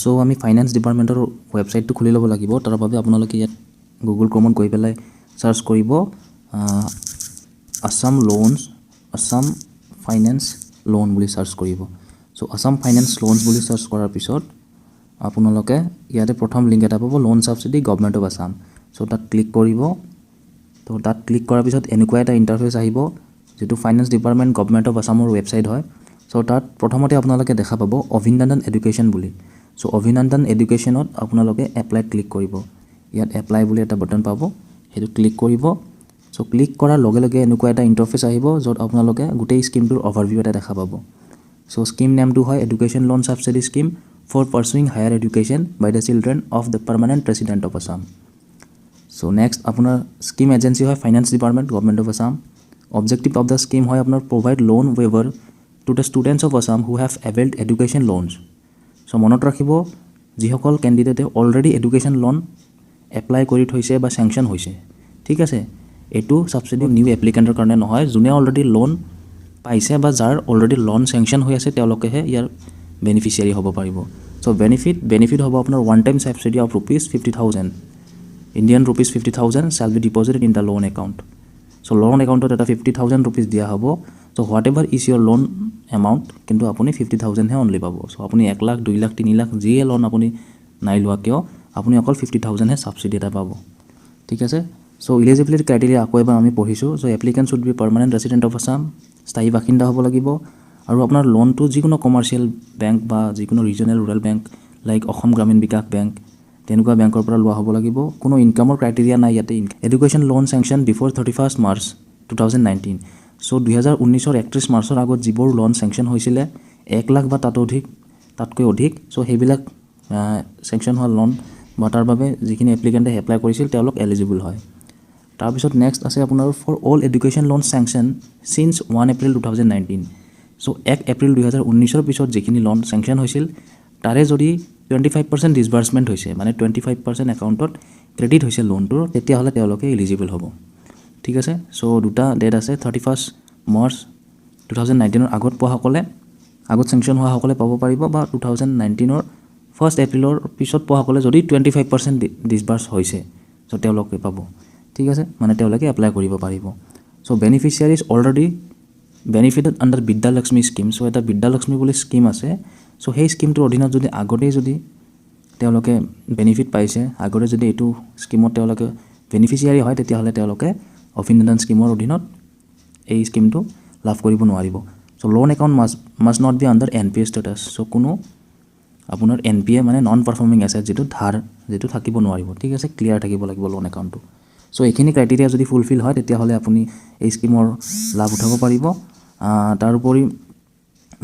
So আমি finance ডিপাৰ্টমেণ্টৰ ৱেবছাইটটো খুলি ল'ব লাগিব। তাৰ বাবে আপোনালোকে ইয়াত গুগল ক্ৰমত গৈ পেলাই সাৰ্চ কৰিব আসাম লোনছ আসাম ফাইনেন্স লোন বুলি সাৰ্চ কৰিব। সো আসাম ফাইনেন্স লোনছ বুলি সাৰ্চ কৰাৰ পিছত আপোনালোকে ইয়াতে প্ৰথম লিংক এটা পাব loan subsidy government of Assam. So তাত ক্লিক কৰিব। তো তাত ক্লিক কৰাৰ পিছত এনেকুৱা এটা ইণ্টাৰফেচ আহিব যেটো ফাইনেন্স ডিপাৰ্টমেণ্ট গভৰ্নমেণ্ট অফ আসামৰ ৱেবছাইট হয়। সো তাত প্ৰথমতে আপোনালোকে দেখা পাব অভিনন্দন এডুকেশ্যন বুলি। সো অভিনন্দন এডুকেশ্যনত আপোনালোকে এপ্লাইত ক্লিক কৰিব। ইয়াত এপ্লাই বুলি এটা বাটন পাব, সেইটো ক্লিক কৰিব। সো ক্লিক কৰাৰ লগে লগে এনেকুৱা এটা ইণ্টাৰফেচ আহিব য'ত আপোনালোকে গোটেই স্কিমটোৰ অভাৰভিউ এটা দেখা পাব। সো স্কিম নেমটো হয় education loan subsidy scheme for pursuing higher education by the children of the permanent resident of Assam. So next আপোনাৰ স্কিম এজেঞ্চি হয় finance department government of Assam. Objective of the scheme হয় আপোনাৰ provide loan waiver to the students of Assam who have availed education loans. So মনত ৰাখিব যিসকল কেণ্ডিডেটে already education loan apply কৰি থৈছে বা চেংচন হৈছে, ঠিক আছে, এইটো ছাবচিডি নিউ এপ্লিকেণ্টৰ কাৰণে নহয়। যোনে অলৰেডি লোন পাইছে বা যাৰ অলৰেডি লোন চেংচন হৈ আছে তেওঁলোকেহে ইয়াৰ বেনিফিচিয়াৰী হ'ব পাৰিব। সো বেনিফিট হ'ব আপোনাৰ one time subsidy of ₹50,000 Indian ₹50,000 shall be deposited in the loan account. So loan একাউণ্টত এটা ₹50,000 দিয়া হ'ব। So whatever is your loan amount, কিন্তু আপুনি 50,000হে অনলি পাব। সো আপুনি 1 লাখ 2 লাখ 3 লাখ যিয়ে লোন আপুনি নাই লোৱা কিয় আপুনি অকল 50,000হে ছাবচিডি এটা পাব, ঠিক আছে। সো ইলিজিবিলিটি ক্ৰাইটেৰিয়া আকৌ এবাৰ আমি পঢ়িছোঁ। So applicant should be permanent resident of Assam, স্থায়ী বাসিন্দা হ'ব লাগিব, আৰু আপোনাৰ লোনটো যিকোনো কমাৰ্চিয়েল বেংক বা যিকোনো regional rural bank like Assam Gramin Vikash bank তেনেকুৱা বেংকৰ পৰা লোৱা হ'ব লাগিব। কোনো ইনকামৰ ক্ৰাইটেৰিয়া নাই ইয়াতে। Education loan sanction before 31 March 2019। সো 2019ৰ 31 মাৰ্চৰ আগত যিবোৰ লোন চেংচন হৈছিলে 1 লাখ বা তাতকৈ অধিক, সো সেইবিলাক চেংচন হোৱা লোন বা তাৰ বাবে যিখিনি এপ্লিকেণ্টে এপ্লাই কৰিছিল তেওঁলোক এলিজিবল হয়। তাৰপিছত নেক্সট আছে আপোনাৰ for all education loan sanction since 1 April 2019। সো 1 এপ্ৰিল 2019ৰ পিছত যিখিনি লোন চেংচন হৈছিল তাৰে যদি 25% ডিছবাৰ্চমেণ্ট হৈছে, মানে 25% একাউণ্টত ক্ৰেডিট হৈছে লোনটোৰ, তেতিয়াহ'লে তেওঁলোকে এলিজিবল হ'ব, ঠিক আছে। সো দুটা ডেট আছে, 31 মাৰ্চ 2019ৰ আগত পোৱাসকলে আগত চেংচন হোৱাসকলে পাব পাৰিব, বা 2019ৰ 1 এপ্ৰিলৰ পিছত পোৱাসকলে যদি 25% ডিছবাৰ্চ হৈছে সো তেওঁলোকে পাব, ঠিক আছে, মানে তেওঁলোকে এপ্লাই কৰিব পাৰিব। So beneficiaries already benefited under Vidyalakshmi scheme. So এটা বিদ্যালক্ষ্মী বুলি স্কিম আছে। সো সেই স্কিমটোৰ অধীনত যদি আগতেই যদি তেওঁলোকে বেনিফিট পাইছে, আগতে যদি এইটো স্কিমত তেওঁলোকে বেনিফিচিয়াৰী হয়, তেতিয়াহ'লে তেওঁলোকে অভিনন্দন স্কিমৰ অধীনত এই স্কিমটো লাভ কৰিব নোৱাৰিব। So loan account must not be under NPA status. So কোনো আপোনাৰ NPA মানে নন পাৰফৰ্মিং এছেট যিটো থাকিব নোৱাৰিব, ঠিক আছে, ক্লিয়াৰ থাকিব লাগিব লোন একাউণ্টটো। সো এইখিনি ক্ৰাইটেৰিয়া যদি ফুলফিল হয় তেতিয়াহ'লে আপুনি এই স্কিমৰ লাভ উঠাব পাৰিব। তাৰোপৰি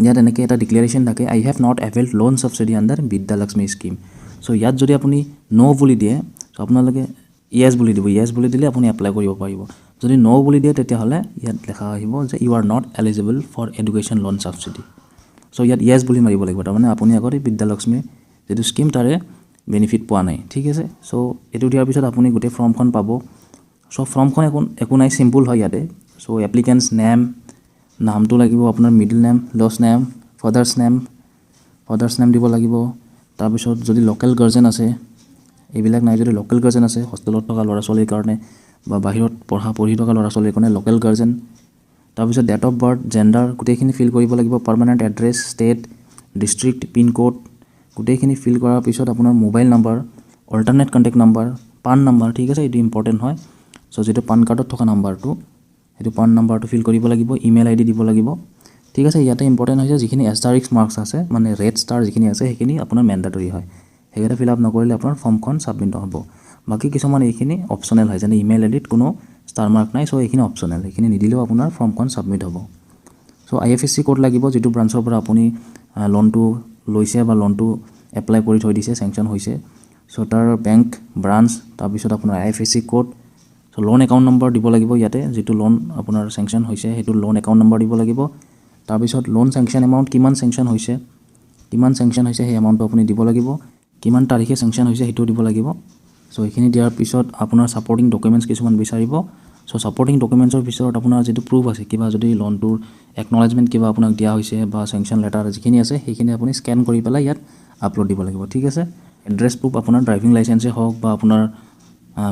ইয়াত এনেকৈ এটা ডিক্লেৰেশ্যন থাকে, I have not availed loan subsidy under Vidyalakshmi scheme. So ইয়াত যদি আপুনি ন' বুলি দিয়ে, সো আপোনালোকে য়েছ বুলি দিব, য়েছ বুলি দিলে আপুনি এপ্লাই কৰিব পাৰিব। যদি ন' বুলি দিয়ে তেতিয়াহ'লে ইয়াত লেখা আহিব যে you are not eligible for education loan subsidy. So ইয়াত য়েছ বুলি মাৰিব লাগিব, তাৰমানে আপুনি আগতে বিদ্যালক্ষ্মী যিটো স্কিম তাৰে বেনিফিট পোৱা নাই, ঠিক আছে। সো এইটো দিয়াৰ পিছত আপুনি গোটেই ফৰ্মখন পাব। সো ফৰ্মখন একো নাই, চিম্পুল হয় ইয়াতে। সো এপ্লিকেণ্টছ নামটো লাগিব আপোনাৰ, middle name, last name, father's name দিব লাগিব। তাৰপিছত যদি লোকেল গাৰ্জেন আছে, এইবিলাক নাই যদি লোকেল গাৰ্জেন আছে হোষ্টেলত থকা ল'ৰা ছোৱালীৰ কাৰণে বা বাহিৰত পঢ়ি থকা ল'ৰা ছোৱালীৰ কাৰণে লোকেল গাৰ্জেন। তাৰপিছত ডেট অফ বাৰ্থ, জেণ্ডাৰ গোটেইখিনি ফিল কৰিব লাগিব, permanent address, state, district, pincode গোটেইখিনি ফিল কৰাৰ পিছত আপোনাৰ mobile number, alternate contact number, PAN number, ঠিক আছে, এইটো ইম্পৰ্টেণ্ট হয়। সো যিটো পান কাৰ্ডত থকা নাম্বাৰটো সেইটো পান নাম্বাৰটো ফিল কৰিব লাগিব, ইমেইল ID দিব লাগিব, ঠিক আছে। ইয়াতে ইম্পৰ্টেণ্ট হৈছে যিখিনি এষ্টাৰিক্স মাৰ্কছ আছে, মানে ৰেড ষ্টাৰ যিখিনি আছে সেইখিনি আপোনাৰ মেণ্ডাটৰী হয়, সেইকেইটা ফিল আপ নকৰিলে আপোনাৰ ফৰ্মখন ছাবমিট নহ'ব। বাকী কিছুমান এইখিনি অপশ্যনেল হয়, যেনে ইমেইল IDত কোনো ষ্টাৰ মাৰ্ক নাই, সো এইখিনি অপশ্যনেল, এইখিনি নিদিলেও আপোনাৰ ফৰ্মখন ছাবমিট হ'ব। সো IFSC কোড লাগিব, যিটো ব্ৰাঞ্চৰ পৰা আপুনি লোনটো লৈছে বা লোনটো এপ্লাই কৰি থৈ দিছে, চেংচন হৈছে। সো তাৰ বেংক ব্ৰাঞ্চ, তাৰপিছত আপোনাৰ IFSC code. So loan account number দিব লাগিব ইয়াতে, যিটো লোন আপোনাৰ চেংচন হৈছে সেইটো লোন একাউণ্ট নম্বৰ দিব লাগিব। তাৰপিছত লোন চেংচন এমাউণ্ট, কিমান চেংচন হৈছে সেই এমাউণ্টটো আপুনি দিব লাগিব, কিমান তাৰিখে চেংচন হৈছে সেইটোও দিব লাগিব। সো এইখিনি দিয়াৰ পিছত আপোনাৰ ছাপৰ্টিং ডকুমেণ্টছ কিছুমান বিচাৰিব। সো ছাপৰ্টিং ডকুমেণ্টছৰ পিছত আপোনাৰ যিটো প্ৰুফ আছে, কিবা যদি লোনটোৰ একনলেজমেণ্ট কিবা আপোনাক দিয়া হৈছে বা চেংচন লেটাৰ যিখিনি আছে সেইখিনি আপুনি স্কেন কৰি পেলাই ইয়াত আপলোড দিব লাগিব ঠিক আছে এড্ৰেছ প্ৰুফ আপোনাৰ ড্ৰাইভিং লাইচেন্সে হওক বা আপোনাৰ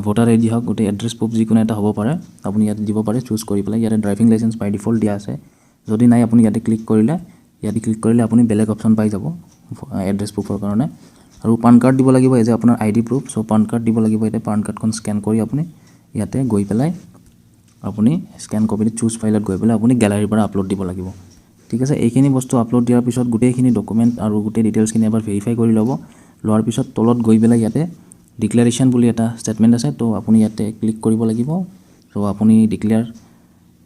ভোটাৰ আইডি হওক গোটেই এড্ৰেছ প্ৰুফ যিকোনো এটা হ'ব পাৰে আপুনি ইয়াত দিব পাৰে চুজ কৰি পেলাই ইয়াতে ড্ৰাইভিং লাইচেন্স বাই ডিফল্ট দিয়া আছে যদি নাই আপুনি ইয়াতে ক্লিক কৰিলে আপুনি বেলেগ অপশ্যন পাই যাব এড্ৰেছ প্ৰুফৰ কাৰণে আৰু পান কাৰ্ড দিব লাগিব এজ আপোনাৰ আইডি প্ৰুফ চ' পান কাৰ্ড দিব লাগিব ইয়াতে পান কাৰ্ডখন স্কেন কৰি আপুনি ইয়াতে গৈ পেলাই আপুনি স্কেন কপিত চুজ ফাইলত গৈ পেলাই আপুনি গেলাৰীৰ পৰা আপলোড দিব লাগিব ঠিক আছে এইখিনি বস্তু আপলোড দিয়াৰ পিছত গোটেইখিনি ডকুমেণ্ট আৰু গোটেই ডিটেইলছখিনি এবাৰ ভেৰিফাই কৰি ল'ব লোৱাৰ পিছত তলত গৈ পেলাই ইয়াতে ডিক্লাৰেশ্যন বুলি এটা ষ্টেটমেণ্ট আছে তো আপুনি ইয়াতে ক্লিক কৰিব লাগিব চ' আপুনি ডিক্লেয়াৰ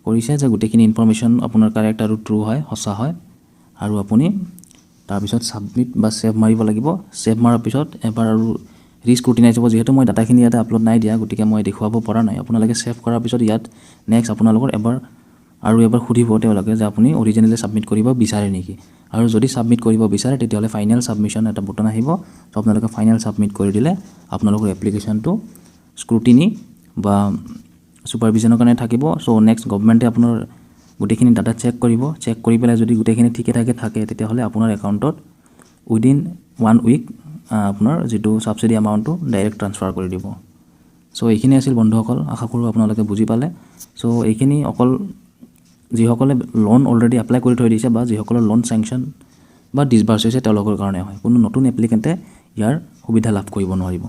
কৰিছে যে গোটেইখিনি ইনফৰমেশ্যন আপোনাৰ কাৰেক্ট আৰু ট্ৰু হয় সঁচা হয় আৰু আপুনি তাৰপিছত ছাবমিট বা ছেভ মাৰিব লাগিব ছেভ মাৰাৰ পিছত এবাৰ আৰু ৰিস্ক্ৰুটিনাইজ হ'ব যিহেতু মই ডাটাখিনি ইয়াতে আপলোড নাই দিয়া গতিকে মই দেখুৱাব পৰা নাই আপোনালোকে ছেভ কৰাৰ পিছত ইয়াত নেক্সট আপোনালোকৰ এবাৰ সুধিব তেওঁলোকে যে আপুনি অৰিজিনেলি ছাবমিট কৰিব বিচাৰে নেকি আৰু যদি ছাবমিট কৰিব বিচাৰে তেতিয়াহ'লে ফাইনেল ছাবমিশ্যন এটা বুটান আহিব তো আপোনালোকে ফাইনেল ছাবমিট কৰি দিলে আপোনালোকৰ এপ্লিকেশ্যনটো স্ক্ৰুটিনি বা ছুপাৰভিজনৰ কাৰণে থাকিব চ' নেক্সট গভৰ্ণমেণ্টে আপোনাৰ গোটেইখিনি ডাটা চেক কৰি পেলাই যদি গোটেইখিনি ঠিকে থাকে তেতিয়াহ'লে আপোনাৰ একাউণ্টত উইদিন 1 উইক আপোনাৰ যিটো ছাবচিডি এমাউণ্টটো ডাইৰেক্ট ট্ৰান্সফাৰ কৰি দিব চ' এইখিনি আছিল বন্ধুসকল আশা কৰোঁ আপোনালোকে বুজি পালে চ' এইখিনি অকল যিসকলে লোন অলৰেডি এপ্লাই কৰি থৈ দিছে বা যিসকলৰ লোন চেংচন বা ডিছবাৰ্চ হৈছে তেওঁলোকৰ কাৰণে হয় কোনো নতুন এপ্লিকেণ্টে ইয়াৰ সুবিধা লাভ কৰিব নোৱাৰিব